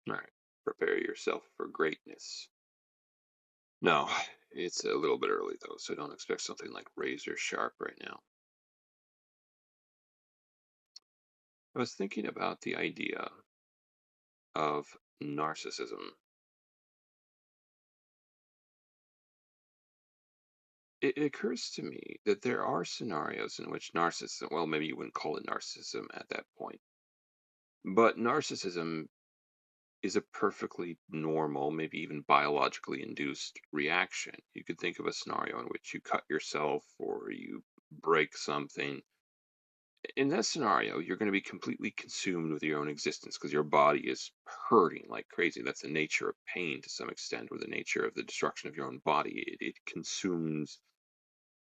All right. Prepare yourself for greatness. No, it's a little bit early though, so don't expect something like razor sharp right now. I was thinking about the idea of narcissism. It occurs to me that there are scenarios in which narcissism, well, maybe you wouldn't call it narcissism at that point, but narcissism is a perfectly normal, maybe even biologically induced reaction. You could think of a scenario in which you cut yourself or you break something. In that scenario, you're going to be completely consumed with your own existence because your body is hurting like crazy. That's the nature of pain to some extent, or the nature of the destruction of your own body. It consumes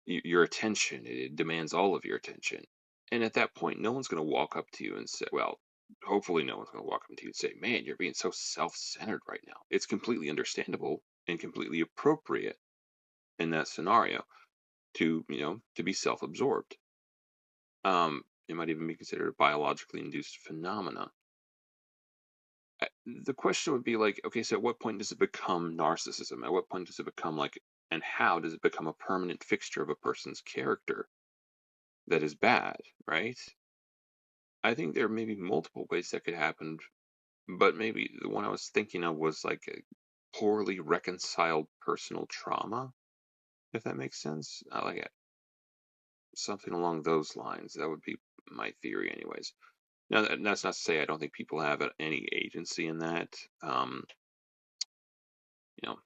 your attention. It demands all of your attention. And at that point, no one's going to walk up to you and say, well, hopefully no one's going to walk up to you and say, man, you're being so self-centered right now. It's completely understandable and completely appropriate in that scenario to be self-absorbed. It might even be considered a biologically induced phenomena. The question would be like, okay, so at what point does it become narcissism? At what point does it become like, and how does it become a permanent fixture of a person's character that is bad, right? I think there may be multiple ways that could happen, but maybe the one I was thinking of was like a poorly reconciled personal trauma, if that makes sense. Like something along those lines. That would be my theory, anyways. Now, that's not to say I don't think people have any agency in that. You know,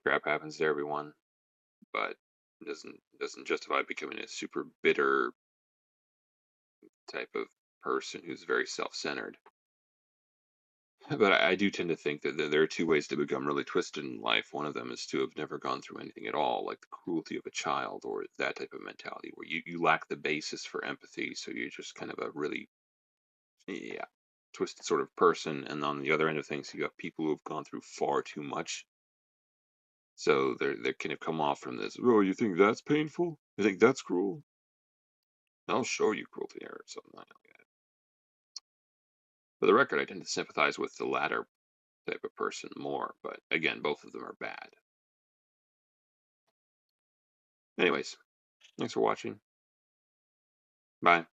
crap happens to everyone, but doesn't justify becoming a super bitter type of person who's very self-centered. But I do tend to think that there are two ways to become really twisted in life. One of them is to have never gone through anything at all, like the cruelty of a child or that type of mentality, where you lack the basis for empathy. So you're just kind of a really, yeah, twisted sort of person. And on the other end of things, you have people who have gone through far too much. So they kind of come off from this, oh, you think that's painful? You think that's cruel? I'll show you cruelty or something like that. For the record, I tend to sympathize with the latter type of person more, but again, both of them are bad. Anyways, thanks for watching. Bye.